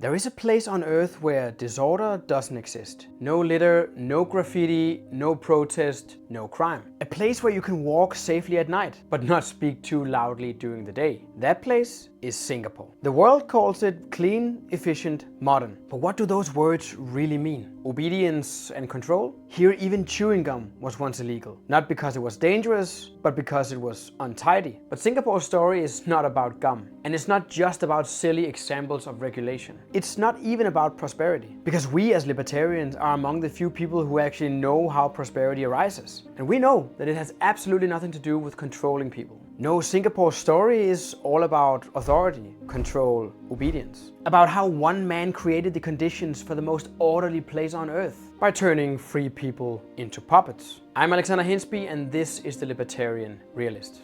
There is a place on earth where disorder doesn't exist. No litter, no graffiti, no protest, no crime. A place where you can walk safely at night, but not speak too loudly during the day. That place is Singapore. The world calls it clean, efficient, modern. But what do those words really mean? Obedience and control? Here even chewing gum was once illegal. Not because it was dangerous, but because it was untidy. But Singapore's story is not about gum. And it's not just about silly examples of regulation. It's not even about prosperity. Because we as libertarians are among the few people who actually know how prosperity arises. And we know that it has absolutely nothing to do with controlling people. No, Singapore's story is all about authority, control, obedience. About how one man created the conditions for the most orderly place on earth by turning free people into puppets. I'm Alexander Hinsby, and this is the Libertarian Realist.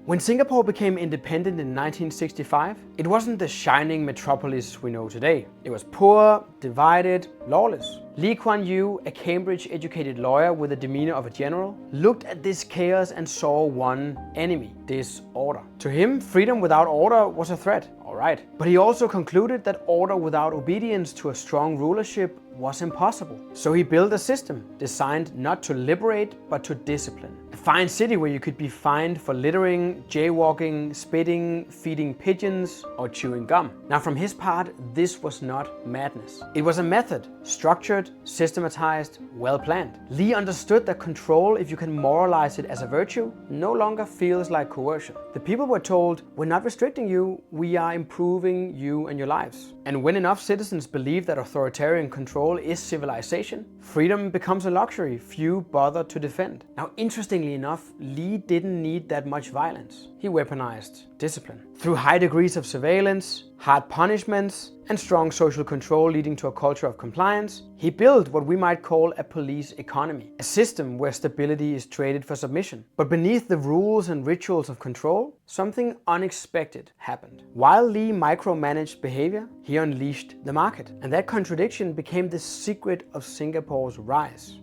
When Singapore became independent in 1965, it wasn't the shining metropolis we know today. It was poor, divided, lawless. Kuan Yew, a Cambridge-educated lawyer with the demeanor of a general, looked at this chaos and saw one enemy: disorder. To him, freedom without order was a threat. Alright. But he also concluded that order without obedience to a strong rulership was impossible. So he built a system designed not to liberate, but to discipline. A fine city where you could be fined for littering, jaywalking, spitting, feeding pigeons, or chewing gum. Now, from his part, this was not madness. It was a method, structured, systematized, well planned. Lee understood that control, if you can moralize it as a virtue, no longer feels like coercion. The people were told, we're not restricting you, we are improving you and your lives. And when enough citizens believe that authoritarian control is civilization, freedom becomes a luxury few bother to defend. Now, interestingly enough, Lee didn't need that much violence. He weaponized discipline. Through high degrees of surveillance, hard punishments, and strong social control leading to a culture of compliance, he built what we might call a police economy, a system where stability is traded for submission. But beneath the rules and rituals of control, something unexpected happened. While Lee micromanaged behavior, he unleashed the market. And that contradiction became the secret of Singapore's rise.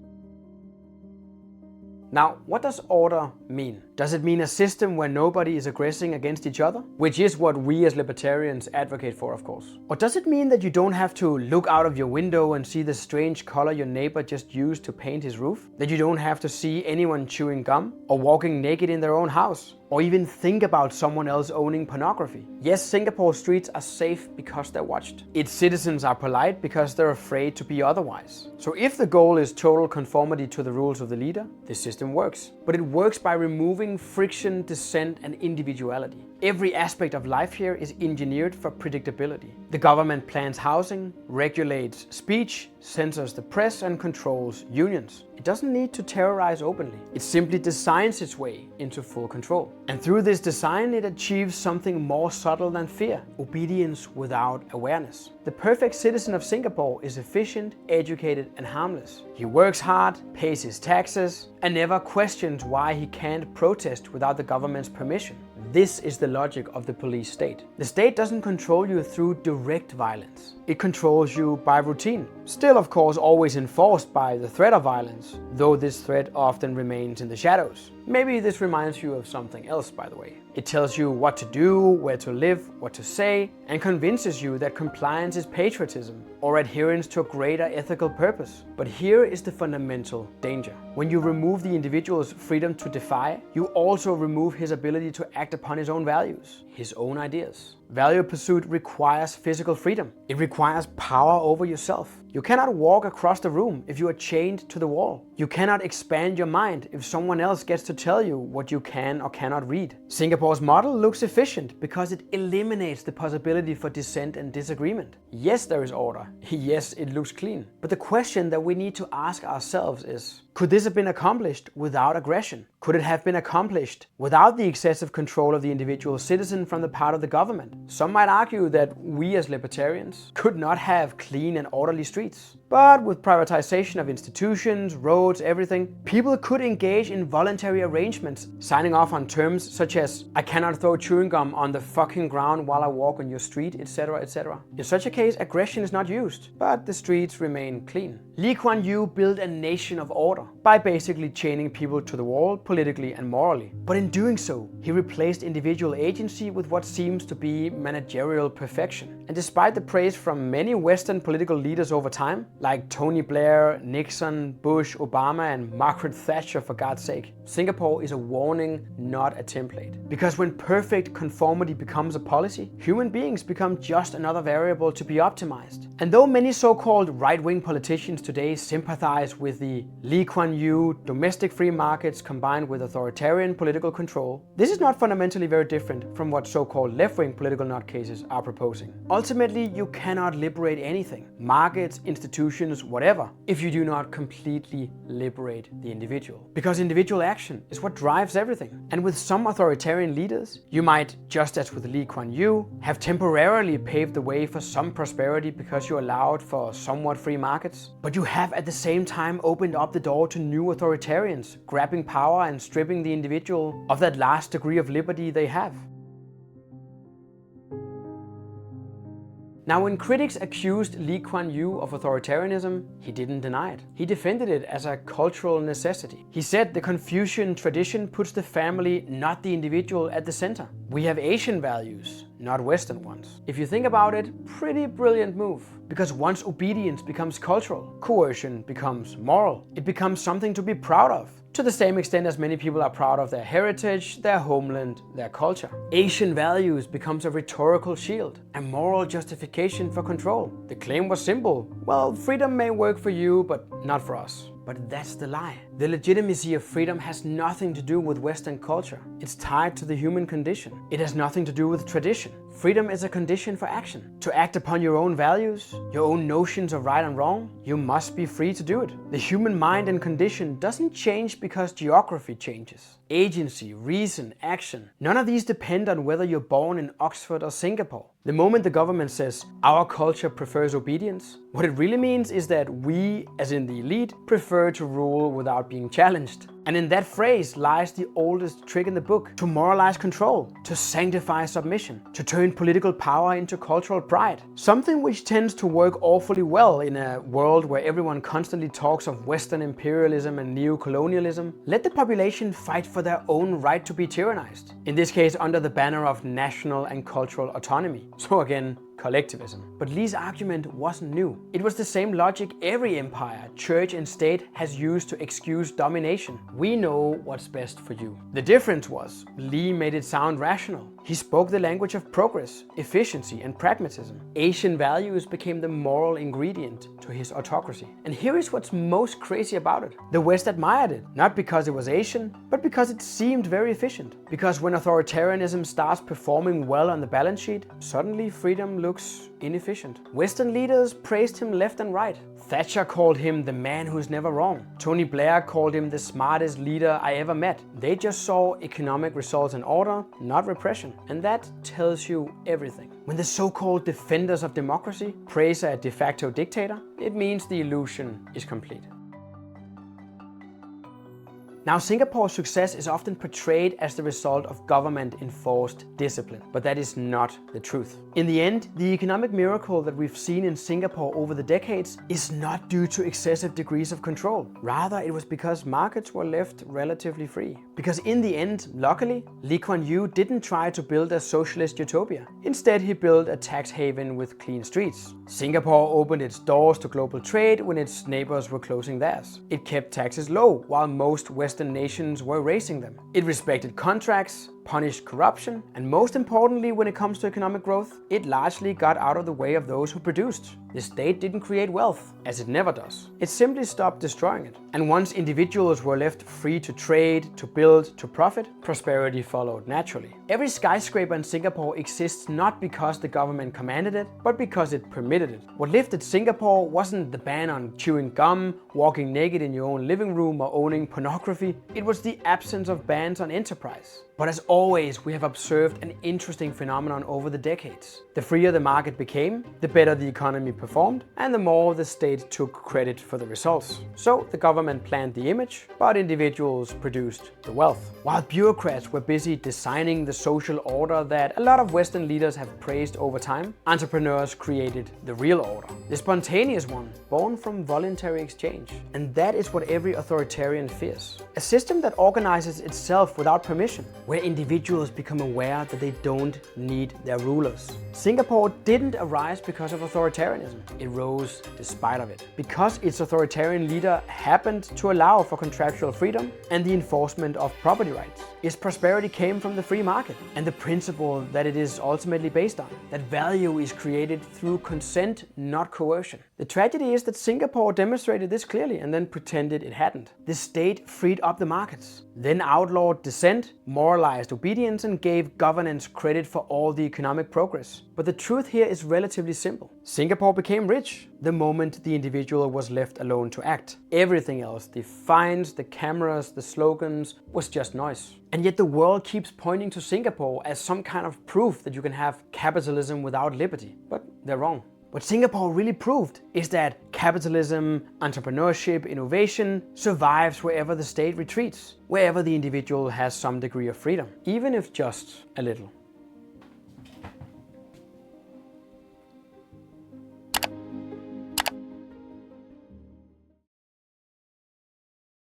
Now, what does order mean? Does it mean a system where nobody is aggressing against each other? Which is what we as libertarians advocate for, of course. Or does it mean that you don't have to look out of your window and see the strange color your neighbor just used to paint his roof? That you don't have to see anyone chewing gum or walking naked in their own house? Or even think about someone else owning pornography? Yes, Singapore's streets are safe because they're watched. Its citizens are polite because they're afraid to be otherwise. So if the goal is total conformity to the rules of the leader, this system works. But it works by removing friction, dissent, and individuality. Every aspect of life here is engineered for predictability. The government plans housing, regulates speech, censors the press, and controls unions. It doesn't need to terrorize openly. It simply designs its way into full control. And through this design, it achieves something more subtle than fear: obedience without awareness. The perfect citizen of Singapore is efficient, educated, and harmless. He works hard, pays his taxes, and never questions why he can't protest without the government's permission. This is the logic of the police state. The state doesn't control you through direct violence. It controls you by routine. Still, of course, always enforced by the threat of violence, though this threat often remains in the shadows. Maybe this reminds you of something else, by the way. It tells you what to do, where to live, what to say, and convinces you that compliance is patriotism or adherence to a greater ethical purpose. But here is the fundamental danger. When you remove the individual's freedom to defy, you also remove his ability to act upon his own values, his own ideas. Value pursuit requires physical freedom. It requires power over yourself. You cannot walk across the room if you are chained to the wall. You cannot expand your mind if someone else gets to tell you what you can or cannot read. Singapore's model looks efficient because it eliminates the possibility for dissent and disagreement. Yes, there is order. Yes, it looks clean. But the question that we need to ask ourselves is, could this have been accomplished without aggression? Could it have been accomplished without the excessive control of the individual citizen from the part of the government? Some might argue that we as libertarians could not have clean and orderly streets. But with privatization of institutions, roads, everything, people could engage in voluntary arrangements, signing off on terms such as "I cannot throw chewing gum on the fucking ground while I walk on your street," etc., etc. In such a case, aggression is not used, but the streets remain clean. Lee Kuan Yew built a nation of order by basically chaining people to the wall politically and morally. But in doing so, he replaced individual agency with what seems to be managerial perfection. And despite the praise from many Western political leaders over time, like Tony Blair, Nixon, Bush, Obama, and Margaret Thatcher for God's sake, Singapore is a warning, not a template. Because when perfect conformity becomes a policy, human beings become just another variable to be optimized. And though many so-called right-wing politicians today sympathize with the Lee Kuan Yew domestic free markets combined with authoritarian political control, this is not fundamentally very different from what so-called left-wing political nutcases are proposing. Ultimately, you cannot liberate anything, markets, institutions, whatever, if you do not completely liberate the individual. Because individual action is what drives everything. And with some authoritarian leaders, you might, just as with Lee Kuan Yew, have temporarily paved the way for some prosperity because you allowed for somewhat free markets. But you have at the same time opened up the door to new authoritarians, grabbing power and stripping the individual of that last degree of liberty they have. Now, when critics accused Lee Kuan Yew of authoritarianism, he didn't deny it. He defended it as a cultural necessity. He said the Confucian tradition puts the family, not the individual, at the center. We have Asian values, not Western ones. If you think about it, pretty brilliant move. Because once obedience becomes cultural, coercion becomes moral. It becomes something to be proud of, to the same extent as many people are proud of their heritage, their homeland, their culture. Asian values becomes a rhetorical shield, a moral justification for control. The claim was simple: well, freedom may work for you, but not for us. But that's the lie. The legitimacy of freedom has nothing to do with Western culture. It's tied to the human condition. It has nothing to do with tradition. Freedom is a condition for action. To act upon your own values, your own notions of right and wrong, you must be free to do it. The human mind and condition doesn't change because geography changes. Agency, reason, action, none of these depend on whether you're born in Oxford or Singapore. The moment the government says, our culture prefers obedience, what it really means is that we, as in the elite, prefer to rule without being challenged. And in that phrase lies the oldest trick in the book: to moralize control, to sanctify submission, to turn political power into cultural pride. Something which tends to work awfully well in a world where everyone constantly talks of Western imperialism and neo-colonialism. Let the population fight for their own right to be tyrannized. In this case, under the banner of national and cultural autonomy. So again, collectivism. But Lee's argument wasn't new. It was the same logic every empire, church and state has used to excuse domination. We know what's best for you. The difference was, Lee made it sound rational. He spoke the language of progress, efficiency and pragmatism. Asian values became the moral ingredient to his autocracy. And here is what's most crazy about it. The West admired it, not because it was Asian, but because it seemed very efficient. Because when authoritarianism starts performing well on the balance sheet, suddenly freedom looks inefficient. Western leaders praised him left and right. Thatcher called him the man who's never wrong. Tony Blair called him the smartest leader I ever met. They just saw economic results and order, not repression. And that tells you everything. When the so-called defenders of democracy praise a de facto dictator, it means the illusion is complete. Now, Singapore's success is often portrayed as the result of government-enforced discipline, but that is not the truth. In the end, the economic miracle that we've seen in Singapore over the decades is not due to excessive degrees of control. Rather, it was because markets were left relatively free. Because in the end, luckily, Lee Kuan Yew didn't try to build a socialist utopia. Instead, he built a tax haven with clean streets. Singapore opened its doors to global trade when its neighbors were closing theirs. It kept taxes low, while most Western nations were raising them. It respected contracts, punished corruption, and most importantly, when it comes to economic growth, it largely got out of the way of those who produced. The state didn't create wealth, as it never does. It simply stopped destroying it. And once individuals were left free to trade, to build, to profit, prosperity followed naturally. Every skyscraper in Singapore exists not because the government commanded it, but because it permitted it. What lifted Singapore wasn't the ban on chewing gum, walking naked in your own living room, or owning pornography. It was the absence of bans on enterprise. But as always, we have observed an interesting phenomenon over the decades. The freer the market became, the better the economy performed, and the more the state took credit for the results. So the government planned the image, but individuals produced the wealth. While bureaucrats were busy designing the social order that a lot of Western leaders have praised over time, entrepreneurs created the real order. The spontaneous one, born from voluntary exchange. And that is what every authoritarian fears. A system that organizes itself without permission, where individuals become aware that they don't need their rulers. Singapore didn't arise because of authoritarianism. It rose despite of it. Because its authoritarian leader happened to allow for contractual freedom and the enforcement of property rights. Its prosperity came from the free market and the principle that it is ultimately based on, that value is created through consent, not coercion. The tragedy is that Singapore demonstrated this clearly and then pretended it hadn't. The state freed up the markets, then outlawed dissent, moralized obedience, and gave governance credit for all the economic progress. But the truth here is relatively simple. Singapore became rich the moment the individual was left alone to act. Everything else, the fines, the cameras, the slogans, was just noise. And yet the world keeps pointing to Singapore as some kind of proof that you can have capitalism without liberty. But they're wrong. What Singapore really proved is that capitalism, entrepreneurship, innovation survives wherever the state retreats, wherever the individual has some degree of freedom, even if just a little.